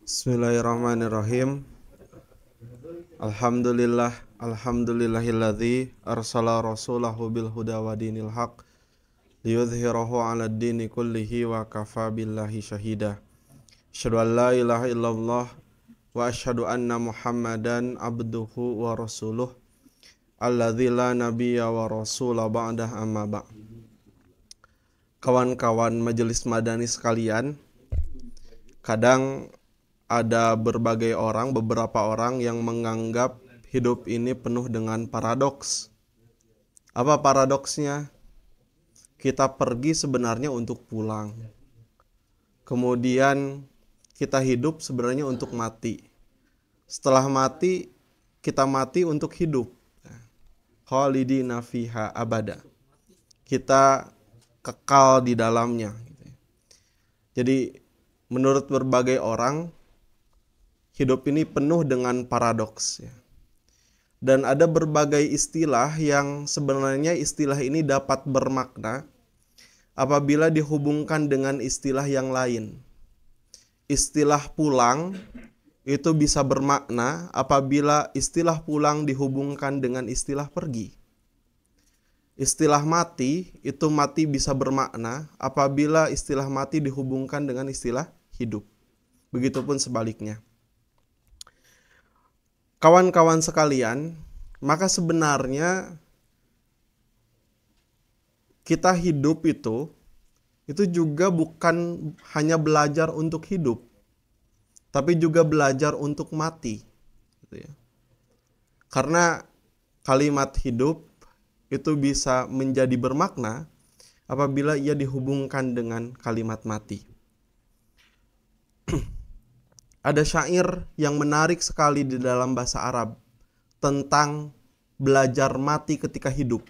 Bismillahirrahmanirrahim. Alhamdulillahilladzi arsala rasulahu bil huda wa dinil haq liyudhhirahu 'alad dini kullihi wa kafa billahi syahida. Asyhadu an la ilaha illallah wa asyhadu anna Muhammadan abduhu wa rasuluh alladzi la nabiyya wa rasula ba'dah amma ba'. Kawan-kawan majelis madani sekalian, kadang ada beberapa orang yang menganggap hidup ini penuh dengan paradoks. Apa paradoksnya? Kita pergi sebenarnya untuk pulang. Kemudian kita hidup sebenarnya untuk mati. Setelah mati, kita mati untuk hidup. Khalidina fiha abada. Kita kekal di dalamnya. Jadi menurut berbagai orang, hidup ini penuh dengan paradoks. Dan ada berbagai istilah yang sebenarnya istilah ini dapat bermakna apabila dihubungkan dengan istilah yang lain. Istilah pulang itu bisa bermakna apabila istilah pulang dihubungkan dengan istilah pergi. Istilah mati itu mati bisa bermakna apabila istilah mati dihubungkan dengan istilah hidup. Begitupun sebaliknya. Kawan-kawan sekalian, maka sebenarnya kita hidup itu juga bukan hanya belajar untuk hidup, tapi juga belajar untuk mati. Karena kalimat hidup itu bisa menjadi bermakna apabila ia dihubungkan dengan kalimat mati. Ada syair yang menarik sekali di dalam bahasa Arab tentang belajar mati ketika hidup.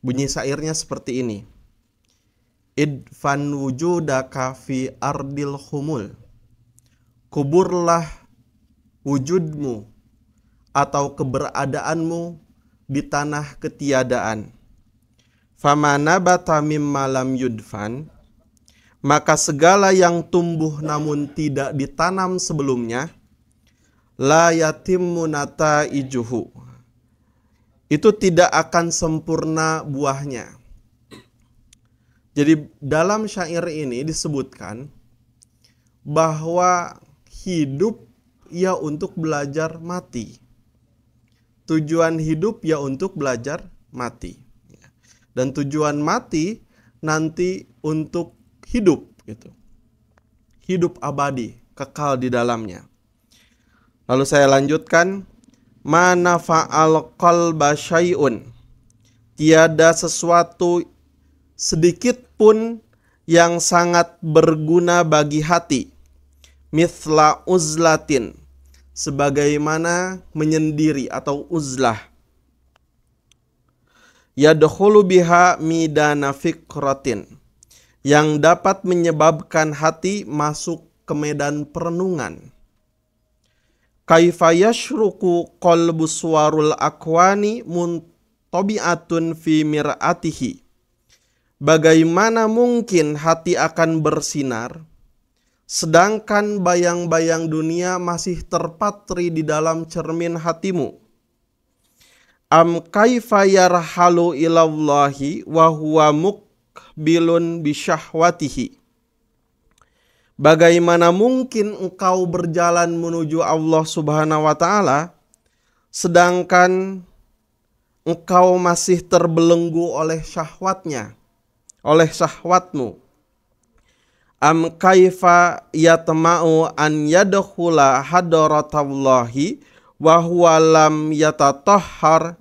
Bunyi syairnya seperti ini. Idfan wujudaka fi ardil humul. Kuburlah wujudmu atau keberadaanmu di tanah ketiadaan. Famanabata mimma lam yudfan. Maka segala yang tumbuh namun tidak ditanam sebelumnya, la yatimmu nataijuhu, itu tidak akan sempurna buahnya. Jadi dalam syair ini disebutkan bahwa hidup ya untuk belajar mati. Tujuan hidup ya untuk belajar mati. Dan tujuan mati nanti untuk hidup gitu. Hidup abadi, kekal di dalamnya. Lalu saya lanjutkan, mana fa'al qalba syai'un. Tiada sesuatu sedikit pun yang sangat berguna bagi hati. Mithla uzlatin, sebagaimana menyendiri atau uzlah. Yadkhulu biha midana fikratin, yang dapat menyebabkan hati masuk ke medan perenungan. Kaifa yashruku qalbu suwarul akwani muntabi'atun fi mir'atihi. Bagaimana mungkin hati akan bersinar sedangkan bayang-bayang dunia masih terpatri di dalam cermin hatimu? Am kaifa yarhalu ilallahi wa huwa bilun bisyahwatihi. Bagaimana mungkin engkau berjalan menuju Allah Subhanahu wa taala sedangkan engkau masih terbelenggu oleh syahwatnya, oleh syahwatmu. Am kaifa yatma'u an yadkhula hadratallahi wa huwa lam yatatahhar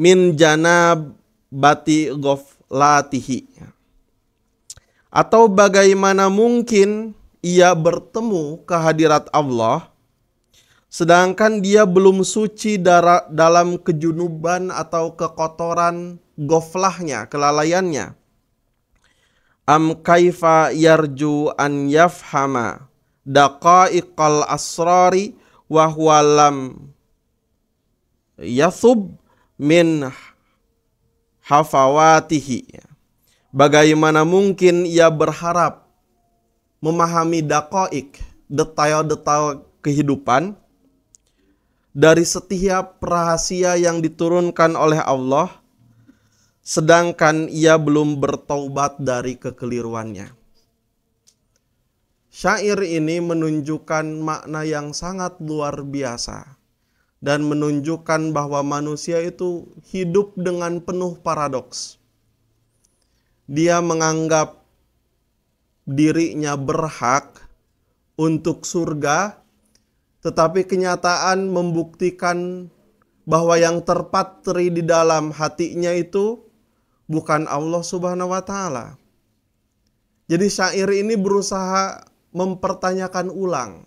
min janabati ghaflatihi. Atau bagaimana mungkin ia bertemu kehadirat Allah sedangkan dia belum suci dalam kejunuban atau kekotoran ghaflahnya, kelalaiannya. Am kaifa yarju an yafhama daqaiqal asrari wa huwa lam yathub min hafawatihi. Bagaimana mungkin ia berharap memahami daqaik, detail-detail kehidupan dari setiap rahasia yang diturunkan oleh Allah, sedangkan ia belum bertaubat dari kekeliruannya. Syair ini menunjukkan makna yang sangat luar biasa dan menunjukkan bahwa manusia itu hidup dengan penuh paradoks. Dia menganggap dirinya berhak untuk surga, tetapi kenyataan membuktikan bahwa yang terpatri di dalam hatinya itu bukan Allah Subhanahu wa Ta'ala. Jadi syair ini berusaha mempertanyakan ulang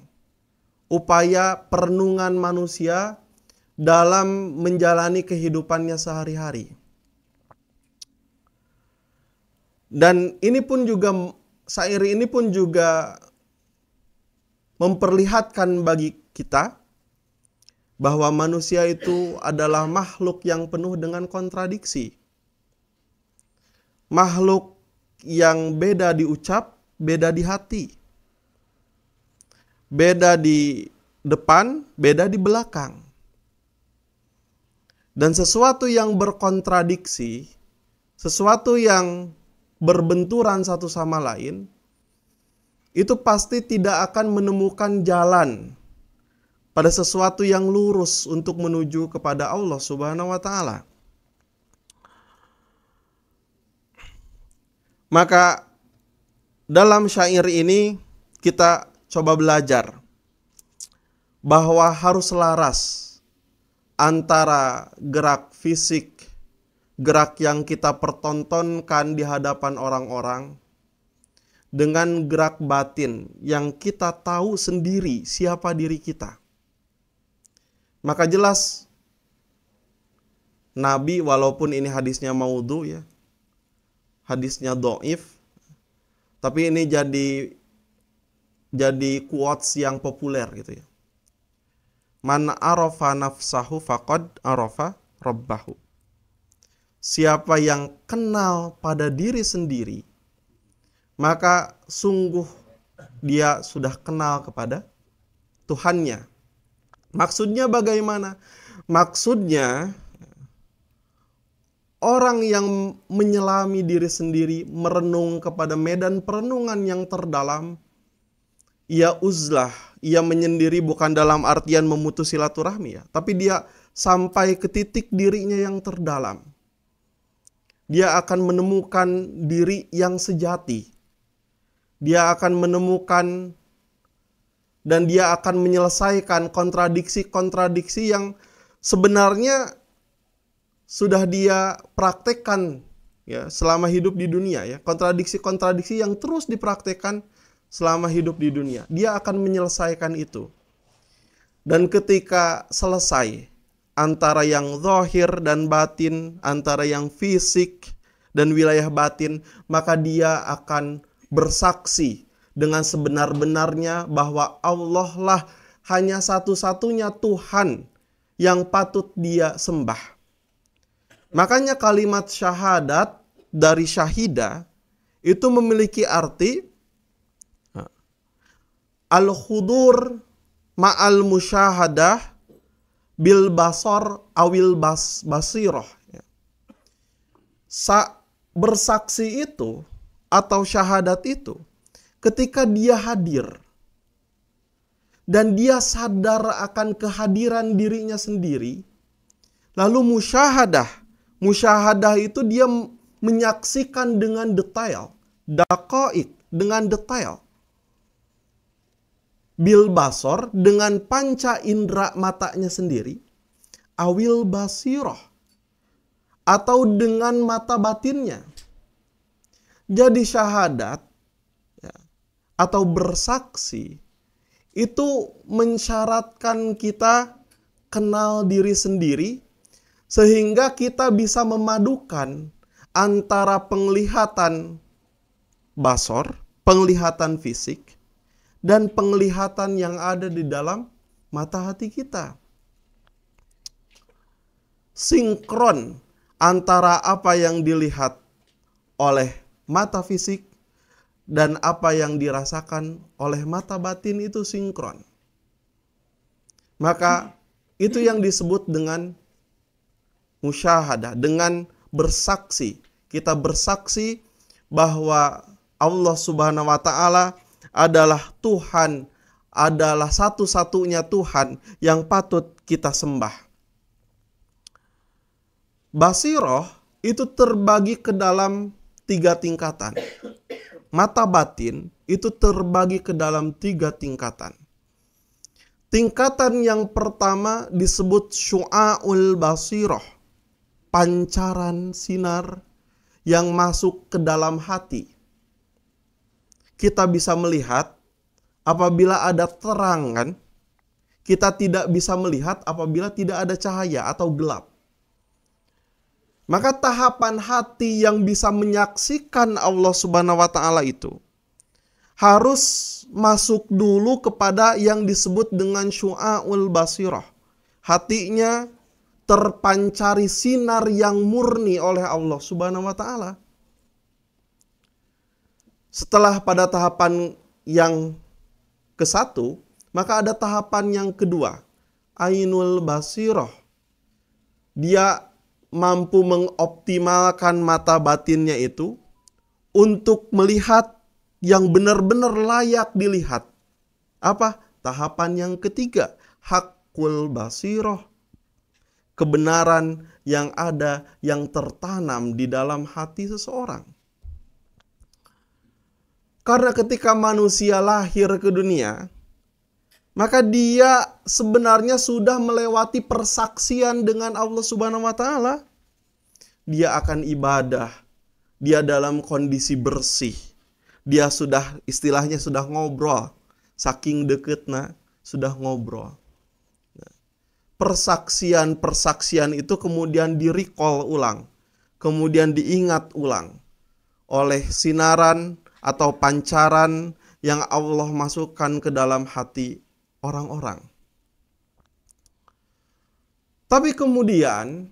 upaya perenungan manusia dalam menjalani kehidupannya sehari-hari. Dan ini pun juga, syair ini pun juga memperlihatkan bagi kita bahwa manusia itu adalah makhluk yang penuh dengan kontradiksi. Makhluk yang beda diucap, beda di hati. Beda di depan, beda di belakang. Dan sesuatu yang berkontradiksi, sesuatu yang berbenturan satu sama lain, itu pasti tidak akan menemukan jalan pada sesuatu yang lurus untuk menuju kepada Allah Subhanahu wa Ta'ala. Maka dalam syair ini kita coba belajar bahwa harus selaras antara gerak fisik, gerak yang kita pertontonkan di hadapan orang-orang, dengan gerak batin yang kita tahu sendiri siapa diri kita. Maka jelas Nabi, walaupun ini hadisnya maudhu ya, hadisnya dhaif, tapi ini jadi quotes yang populer gitu ya. Man arafa nafsahu faqad arafa rabbahu. Siapa yang kenal pada diri sendiri, maka sungguh dia sudah kenal kepada Tuhannya. Maksudnya bagaimana? Maksudnya orang yang menyelami diri sendiri, merenung kepada medan perenungan yang terdalam, ia uzlah, ia menyendiri bukan dalam artian memutus silaturahmi ya, tapi dia sampai ke titik dirinya yang terdalam. Dia akan menemukan diri yang sejati. Dia akan menemukan dan dia akan menyelesaikan kontradiksi-kontradiksi yang sebenarnya sudah dia praktekkan ya selama hidup di dunia ya. Kontradiksi-kontradiksi yang terus dipraktekkan selama hidup di dunia. Dia akan menyelesaikan itu. Dan ketika selesai antara yang zahir dan batin, antara yang fisik dan wilayah batin, maka dia akan bersaksi dengan sebenar-benarnya bahwa Allah lah hanya satu-satunya Tuhan yang patut dia sembah. Makanya kalimat syahadat dari syahida itu memiliki arti al-khudur ma'al musyahadah bil basar awil basiroh. Bersaksi itu atau syahadat itu ketika dia hadir dan dia sadar akan kehadiran dirinya sendiri, lalu musyahadah itu dia menyaksikan dengan detail, daqaik dengan detail, bil basor dengan panca indera matanya sendiri, awil basiroh atau dengan mata batinnya. Jadi syahadat ya, atau bersaksi itu mensyaratkan kita kenal diri sendiri sehingga kita bisa memadukan antara penglihatan basor, penglihatan fisik, dan penglihatan yang ada di dalam mata hati kita. Sinkron antara apa yang dilihat oleh mata fisik dan apa yang dirasakan oleh mata batin itu sinkron. Maka itu yang disebut dengan musyahadah, dengan bersaksi. Kita bersaksi bahwa Allah Subhanahu wa taala adalah Tuhan, adalah satu-satunya Tuhan yang patut kita sembah. Basiroh itu terbagi ke dalam 3 tingkatan. Mata batin itu terbagi ke dalam 3 tingkatan. Tingkatan yang pertama disebut syu'aul basiroh, pancaran sinar yang masuk ke dalam hati. Kita bisa melihat apabila ada terang, kan? Kita tidak bisa melihat apabila tidak ada cahaya atau gelap. Maka tahapan hati yang bisa menyaksikan Allah Subhanahu wa taala itu harus masuk dulu kepada yang disebut dengan syu'aul basirah. Hatinya terpancari sinar yang murni oleh Allah Subhanahu wa taala. Setelah pada tahapan yang ke-1, maka ada tahapan yang kedua, ainul basirah. Dia mampu mengoptimalkan mata batinnya itu untuk melihat yang benar-benar layak dilihat. Apa? Tahapan yang ketiga, hakul basirah. Kebenaran yang ada, yang tertanam di dalam hati seseorang. Karena ketika manusia lahir ke dunia, maka dia sebenarnya sudah melewati persaksian dengan Allah Subhanahu wa taala. Dia akan ibadah, dia dalam kondisi bersih. Dia sudah, istilahnya sudah ngobrol. Saking deketnya sudah ngobrol. Persaksian-persaksian itu kemudian di-recall ulang. Kemudian diingat ulang oleh sinaran atau pancaran yang Allah masukkan ke dalam hati orang-orang. Tapi kemudian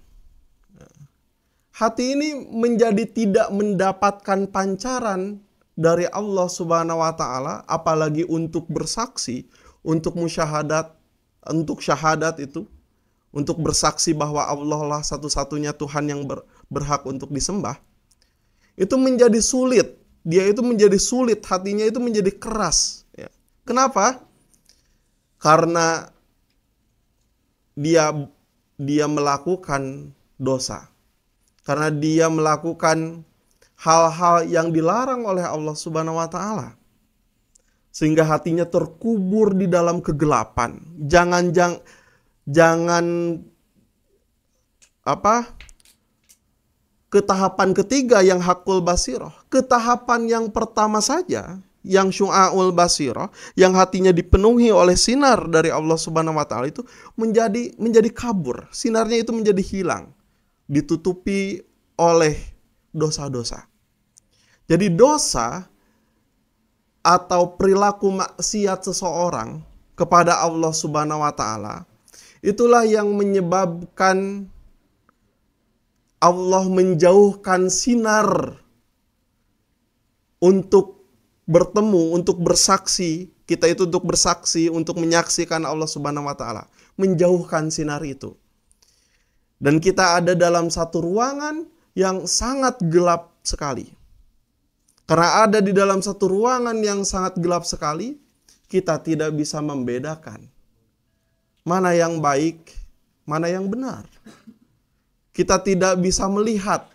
hati ini menjadi tidak mendapatkan pancaran dari Allah Subhanahu wa taala, apalagi untuk bersaksi, untuk musyahadat, untuk syahadat itu, untuk bersaksi bahwa Allah lah satu-satunya Tuhan yang berhak untuk disembah. Itu menjadi sulit. Dia itu menjadi sulit, hatinya itu menjadi keras. Ya. Kenapa? Karena dia melakukan dosa. Karena dia melakukan hal-hal yang dilarang oleh Allah Subhanahu wa taala. Sehingga hatinya terkubur di dalam kegelapan. Jangan ke tahapan ketiga yang hakul basirah. Ke tahapan yang pertama saja, yang syu'aul basirah, yang hatinya dipenuhi oleh sinar dari Allah Subhanahu wa taala itu menjadi kabur. Sinarnya itu menjadi hilang, ditutupi oleh dosa-dosa. Jadi dosa atau perilaku maksiat seseorang kepada Allah Subhanahu wa taala itulah yang menyebabkan Allah menjauhkan sinar untuk bertemu, untuk bersaksi. Kita itu untuk bersaksi, untuk menyaksikan Allah Subhanahu wa taala. Menjauhkan sinar itu. Dan kita ada dalam satu ruangan yang sangat gelap sekali. Karena ada di dalam satu ruangan yang sangat gelap sekali, kita tidak bisa membedakan mana yang baik, mana yang benar. Kita tidak bisa melihat.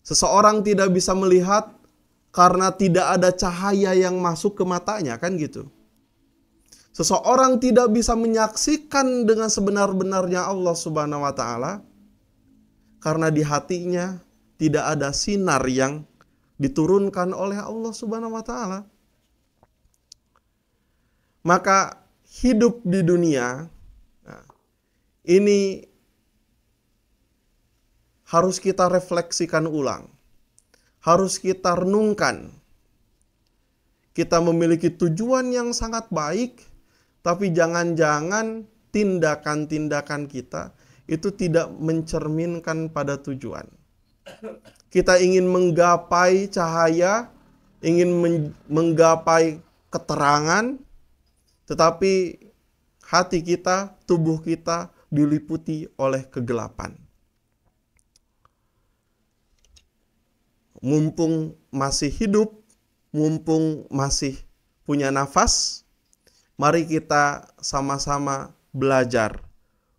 Seseorang tidak bisa melihat karena tidak ada cahaya yang masuk ke matanya, kan gitu. Seseorang tidak bisa menyaksikan dengan sebenar-benarnya Allah Subhanahu wa taala karena di hatinya tidak ada sinar yang diturunkan oleh Allah Subhanahu wa taala. Maka hidup di dunia ini harus kita refleksikan ulang. Harus kita renungkan. Kita memiliki tujuan yang sangat baik, tapi jangan-jangan tindakan-tindakan kita itu tidak mencerminkan pada tujuan. kita ingin menggapai cahaya, ingin menggapai keterangan, tetapi hati kita, tubuh kita diliputi oleh kegelapan. Mumpung masih hidup, mumpung masih punya nafas, mari kita sama-sama belajar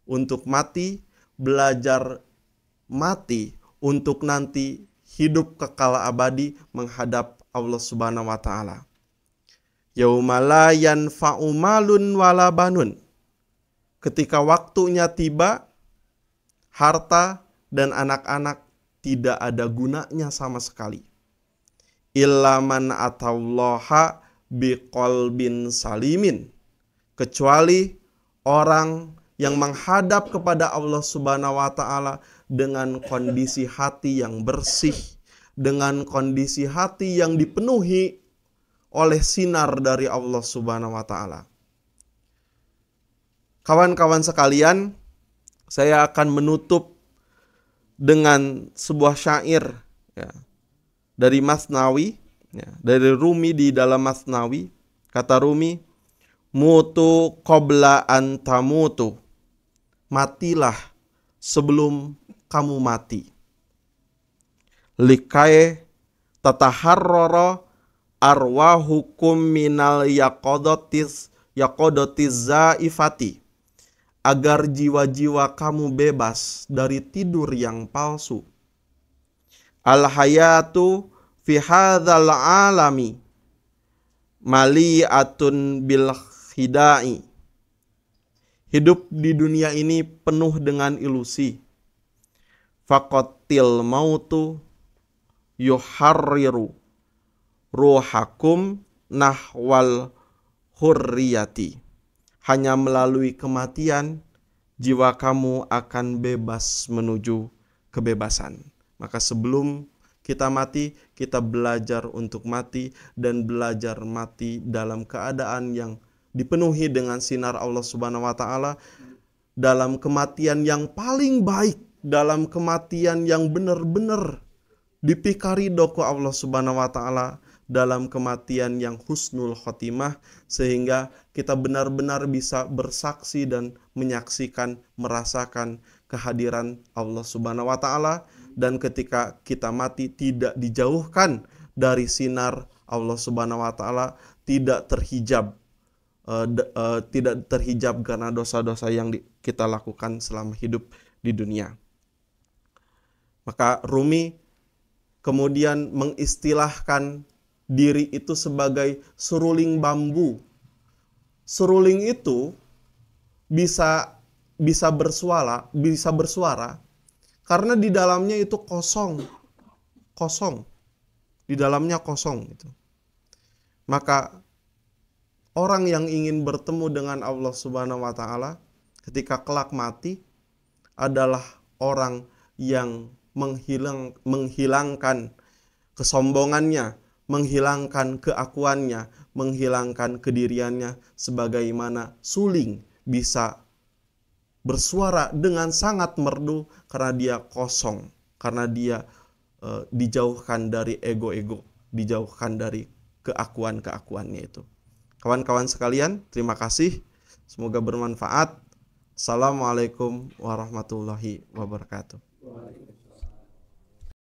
untuk mati, belajar mati untuk nanti hidup kekal abadi menghadap Allah Subhanahu wa taala. Yauma la yanfa'u malun wala banun. Ketika waktunya tiba, harta dan anak-anak tidak ada gunanya sama sekali. Illa man atallaha biqalbin salimin. Kecuali orang yang menghadap kepada Allah Subhanahu wa taala dengan kondisi hati yang bersih, dengan kondisi hati yang dipenuhi oleh sinar dari Allah Subhanahu wa taala. Kawan-kawan sekalian, saya akan menutup dengan sebuah syair ya, dari Masnawi, ya, dari Rumi di dalam Masnawi. Kata Rumi, mutu qabla an tamutu. Matilah sebelum kamu mati. Likai tataharrara arwahukum minal yaqodotiz zaifati. Agar jiwa-jiwa kamu bebas dari tidur yang palsu. Al-hayatu fi hadzal alami mali'atun bil khidai. Hidup di dunia ini penuh dengan ilusi. Faqatil mautu yuharriru ruhakum nahwal hurriyati. Hanya melalui kematian, jiwa kamu akan bebas menuju kebebasan. Maka sebelum kita mati, kita belajar untuk mati dan belajar mati dalam keadaan yang dipenuhi dengan sinar Allah Subhanahu wa taala, dalam kematian yang paling baik, dalam kematian yang benar-benar dipikari doku Allah Subhanahu wa taala, dalam kematian yang husnul khotimah, sehingga kita benar-benar bisa bersaksi dan menyaksikan, merasakan kehadiran Allah Subhanahu wa taala, dan ketika kita mati tidak dijauhkan dari sinar Allah Subhanahu wa taala, tidak terhijab karena dosa-dosa yang kita lakukan selama hidup di dunia. Maka Rumi kemudian mengistilahkan diri itu sebagai seruling bambu. Seruling itu bisa bersuara karena di dalamnya itu kosong. Di dalamnya kosong itu. Maka orang yang ingin bertemu dengan Allah Subhanahu wa taala ketika kelak mati adalah orang yang menghilangkan kesombongannya, menghilangkan keakuannya, menghilangkan kediriannya, sebagaimana suling bisa bersuara dengan sangat merdu karena dia kosong, karena dia dijauhkan dari ego-ego, dijauhkan dari keakuan-keakuannya itu. Kawan-kawan sekalian, terima kasih. Semoga bermanfaat. Assalamualaikum warahmatullahi wabarakatuh.